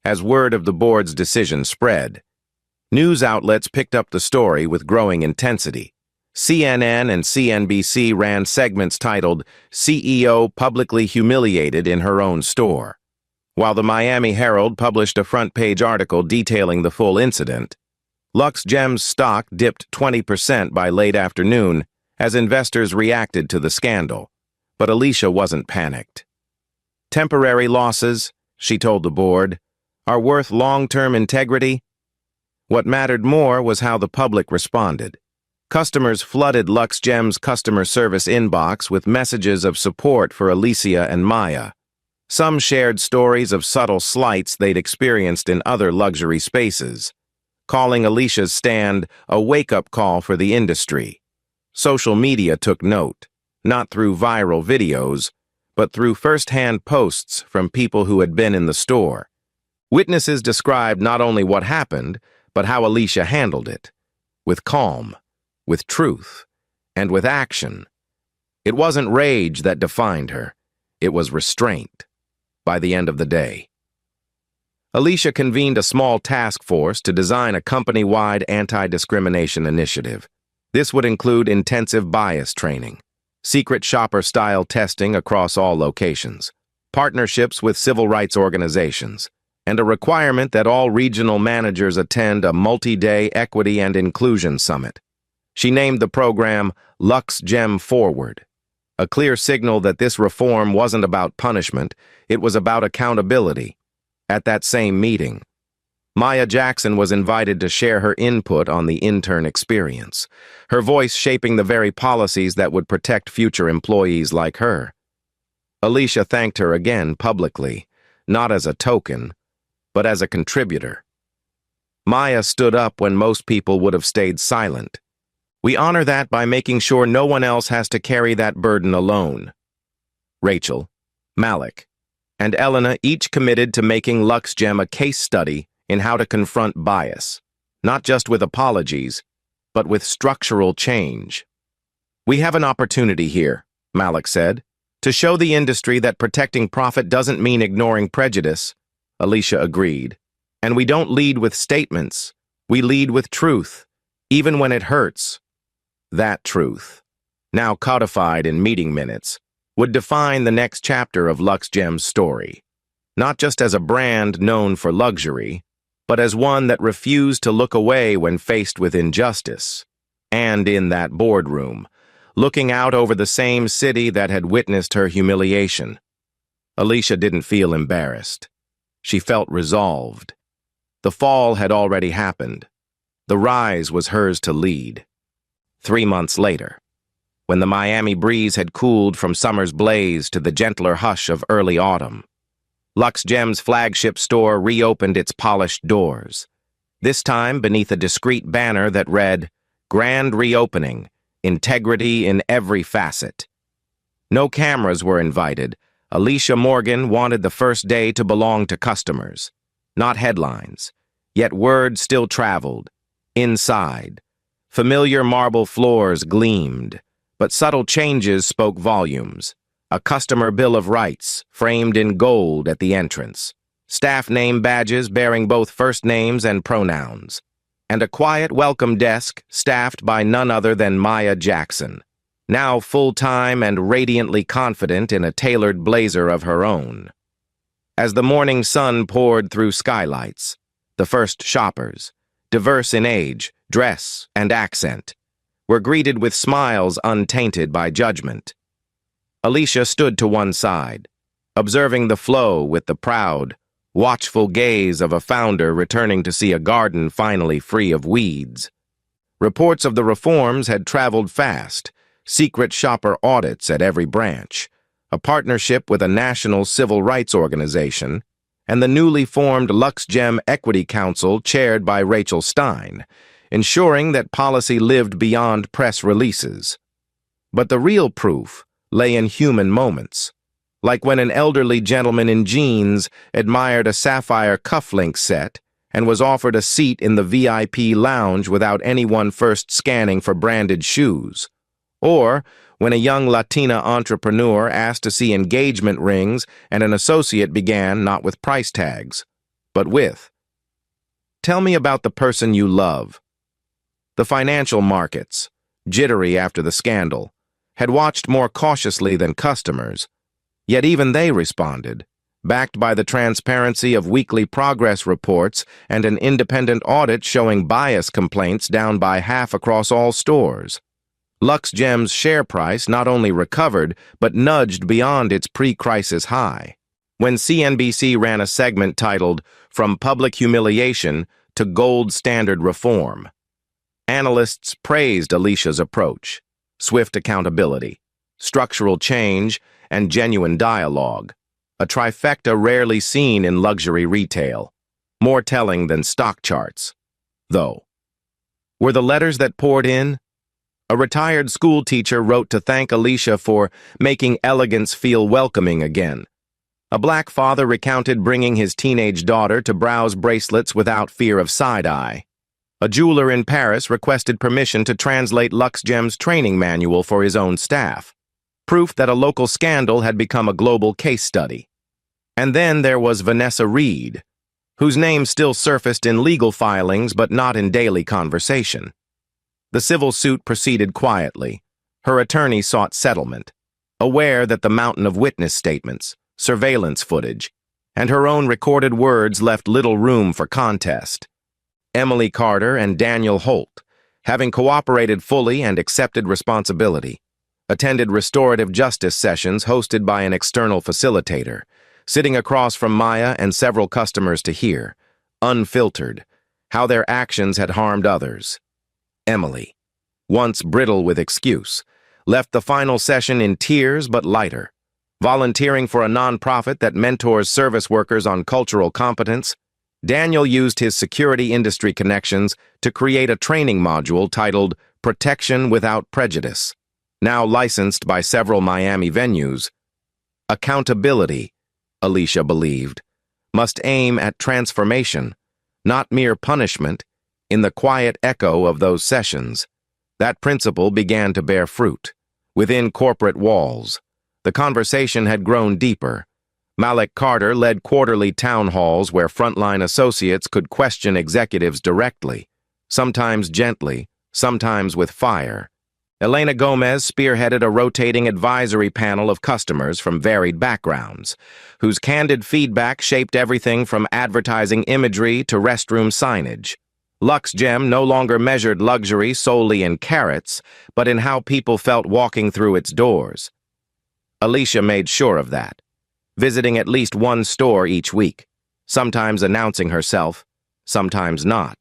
As word of the board's decision spread, news outlets picked up the story with growing intensity. CNN and CNBC ran segments titled, "CEO Publicly Humiliated in Her Own Store," while the Miami Herald published a front-page article detailing the full incident. Lux Gem's stock dipped 20% by late afternoon as investors reacted to the scandal, but Alicia wasn't panicked. "Temporary losses," she told the board, "are worth long-term integrity." What mattered more was how the public responded. Customers flooded Lux Gem's customer service inbox with messages of support for Alicia and Maya. Some shared stories of subtle slights they'd experienced in other luxury spaces, calling Alicia's stand a wake-up call for the industry. Social media took note, not through viral videos, but through first-hand posts from people who had been in the store. Witnesses described not only what happened, but how Alicia handled it, with calm, with truth, and with action. It wasn't rage that defined her, it was restraint. By the end of the day, Alicia convened a small task force to design a company-wide anti-discrimination initiative. This would include intensive bias training, secret shopper-style testing across all locations, partnerships with civil rights organizations, and a requirement that all regional managers attend a multi-day equity and inclusion summit. She named the program Lux Gem Forward, a clear signal that this reform wasn't about punishment, it was about accountability. At that same meeting, Maya Jackson was invited to share her input on the intern experience, her voice shaping the very policies that would protect future employees like her. Alicia thanked her again publicly, not as a token, but as a contributor. Maya stood up when most people would have stayed silent. "We honor that by making sure no one else has to carry that burden alone." Rachel, Malik, and Elena each committed to making Lux Gem a case study in how to confront bias, not just with apologies, but with structural change. "We have an opportunity here," Malik said, "to show the industry that protecting profit doesn't mean ignoring prejudice." Alicia agreed. "And we don't lead with statements, we lead with truth, even when it hurts." That truth, now codified in meeting minutes, would define the next chapter of Lux Gem's story, not just as a brand known for luxury, but as one that refused to look away when faced with injustice. And in that boardroom, looking out over the same city that had witnessed her humiliation, Alicia didn't feel embarrassed. She felt resolved. The fall had already happened. The rise was hers to lead. 3 months later, when the Miami breeze had cooled from summer's blaze to the gentler hush of early autumn, Lux Gem's flagship store reopened its polished doors, this time beneath a discreet banner that read, "Grand Reopening, Integrity in Every Facet." No cameras were invited. Alicia Morgan wanted the first day to belong to customers, not headlines. Yet word still traveled. Inside, familiar marble floors gleamed, but subtle changes spoke volumes. A customer bill of rights, framed in gold at the entrance, staff name badges bearing both first names and pronouns, and a quiet welcome desk staffed by none other than Maya Jackson, now full-time and radiantly confident in a tailored blazer of her own. As the morning sun poured through skylights, the first shoppers, diverse in age, dress, and accent, were greeted with smiles untainted by judgment. Alicia stood to one side, observing the flow with the proud, watchful gaze of a founder returning to see a garden finally free of weeds. Reports of the reforms had traveled fast, secret shopper audits at every branch, a partnership with a national civil rights organization, and the newly formed Lux Gem Equity Council chaired by Rachel Stein, ensuring that policy lived beyond press releases. But the real proof lay in human moments, like when an elderly gentleman in jeans admired a sapphire cufflink set and was offered a seat in the VIP lounge without anyone first scanning for branded shoes, Or when a young Latina entrepreneur asked to see engagement rings and an associate began not with price tags, but with, "Tell me about the person you love." The financial markets, jittery after the scandal, had watched more cautiously than customers, yet even they responded, backed by the transparency of weekly progress reports and an independent audit showing bias complaints down by half across all stores. LuxGem's share price not only recovered, but nudged beyond its pre-crisis high. When CNBC ran a segment titled, "From Public Humiliation to Gold Standard Reform," analysts praised Alicia's approach: swift accountability, structural change, and genuine dialogue, a trifecta rarely seen in luxury retail, more telling than stock charts. Though, were the letters that poured in? A retired school teacher wrote to thank Alicia for making elegance feel welcoming again. A black father recounted bringing his teenage daughter to browse bracelets without fear of side-eye. A jeweler in Paris requested permission to translate LuxGem's training manual for his own staff, proof that a local scandal had become a global case study. And then there was Vanessa Reed, whose name still surfaced in legal filings but not in daily conversation. The civil suit proceeded quietly. Her attorney sought settlement, aware that the mountain of witness statements, surveillance footage, and her own recorded words left little room for contest. Emily Carter and Daniel Holt, having cooperated fully and accepted responsibility, attended restorative justice sessions hosted by an external facilitator, sitting across from Maya and several customers to hear, unfiltered, how their actions had harmed others. Emily, once brittle with excuse, left the final session in tears but lighter, volunteering for a nonprofit that mentors service workers on cultural competence. Daniel used his security industry connections to create a training module titled Protection Without Prejudice, now licensed by several Miami venues. Accountability, Alicia believed, must aim at transformation, not mere punishment. In the quiet echo of those sessions, that principle began to bear fruit. Within corporate walls, the conversation had grown deeper. Malik Carter led quarterly town halls where frontline associates could question executives directly, sometimes gently, sometimes with fire. Elena Gomez spearheaded a rotating advisory panel of customers from varied backgrounds, whose candid feedback shaped everything from advertising imagery to restroom signage. LuxGem no longer measured luxury solely in carats, but in how people felt walking through its doors. Alicia made sure of that, visiting at least one store each week, sometimes announcing herself, sometimes not.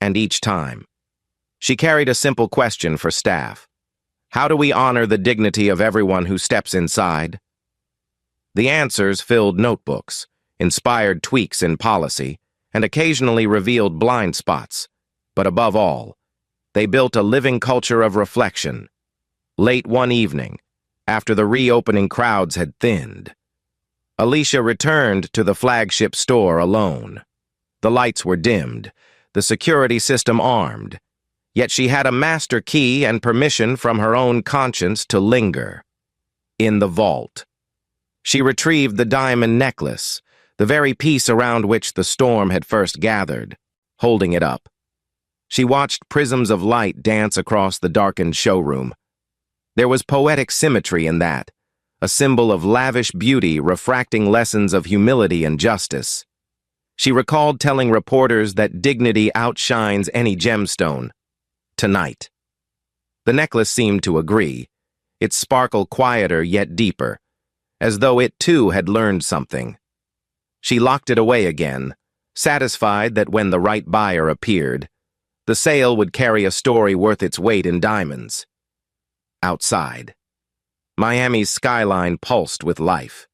And each time, she carried a simple question for staff. How do we honor the dignity of everyone who steps inside? The answers filled notebooks, inspired tweaks in policy, and occasionally revealed blind spots. But above all, they built a living culture of reflection. Late one evening, after the reopening crowds had thinned, Alicia returned to the flagship store alone. The lights were dimmed, the security system armed, yet she had a master key and permission from her own conscience to linger. In the vault, she retrieved the diamond necklace, the very piece around which the storm had first gathered, holding it up. She watched prisms of light dance across the darkened showroom. There was poetic symmetry in that, a symbol of lavish beauty refracting lessons of humility and justice. She recalled telling reporters that dignity outshines any gemstone. Tonight. The necklace seemed to agree, its sparkle quieter yet deeper, as though it too had learned something. She locked it away again, satisfied that when the right buyer appeared, the sale would carry a story worth its weight in diamonds. Outside, Miami's skyline pulsed with life.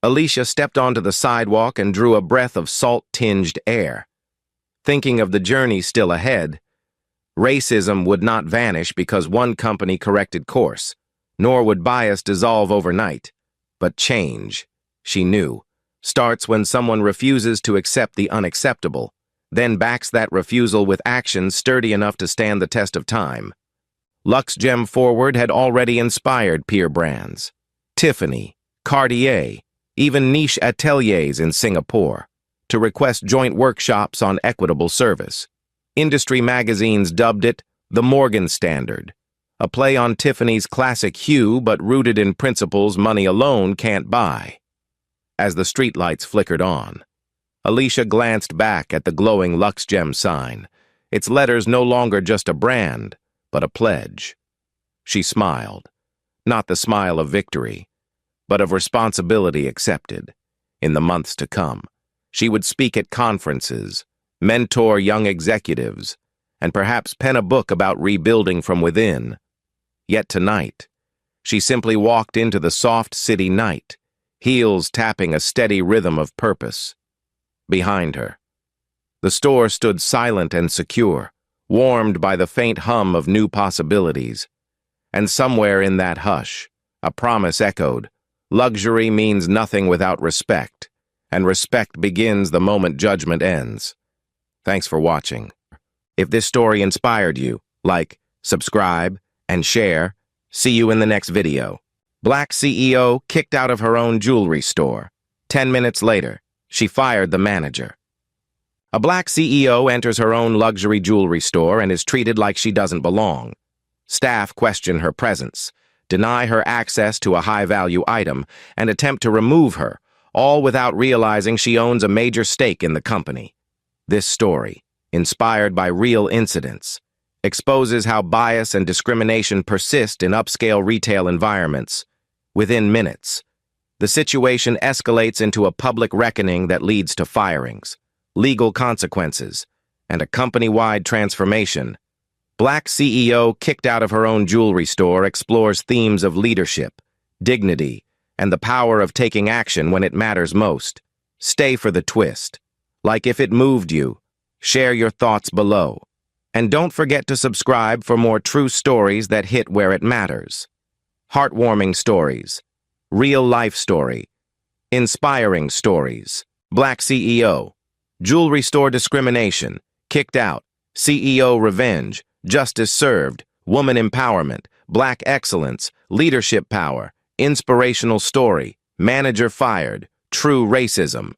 Alicia stepped onto the sidewalk and drew a breath of salt-tinged air. Thinking of the journey still ahead, racism would not vanish because one company corrected course, nor would bias dissolve overnight. But change, she knew, starts when someone refuses to accept the unacceptable, then backs that refusal with actions sturdy enough to stand the test of time. LuxGem Forward had already inspired peer brands. Tiffany, Cartier, even niche ateliers in Singapore, to request joint workshops on equitable service. Industry magazines dubbed it the Morgan Standard, a play on Tiffany's classic hue but rooted in principles money alone can't buy. As the streetlights flickered on, Alicia glanced back at the glowing LuxGem sign, its letters no longer just a brand, but a pledge. She smiled, not the smile of victory, but of responsibility accepted. In the months to come, she would speak at conferences, mentor young executives, and perhaps pen a book about rebuilding from within. Yet tonight, she simply walked into the soft city night, heels tapping a steady rhythm of purpose. Behind her, the store stood silent and secure, warmed by the faint hum of new possibilities. And somewhere in that hush, a promise echoed, luxury means nothing without respect, and respect begins the moment judgment ends. Thanks for watching. If this story inspired you, like, subscribe, and share. See you in the next video. Black CEO kicked out of her own jewelry store. 10 minutes later, she fired the manager. A black CEO enters her own luxury jewelry store and is treated like she doesn't belong. Staff question her presence, deny her access to a high-value item, and attempt to remove her, all without realizing she owns a major stake in the company. This story, inspired by real incidents, exposes how bias and discrimination persist in upscale retail environments. Within minutes, the situation escalates into a public reckoning that leads to firings, legal consequences, and a company-wide transformation. Black CEO kicked out of her own jewelry store explores themes of leadership, dignity, and the power of taking action when it matters most. Stay for the twist. Like if it moved you, share your thoughts below. And don't forget to subscribe for more true stories that hit where it matters. Heartwarming stories, real-life story, inspiring stories. Black CEO, jewelry store discrimination, kicked out, CEO revenge, justice served, woman empowerment, black excellence, leadership power, inspirational story, manager fired, true racism.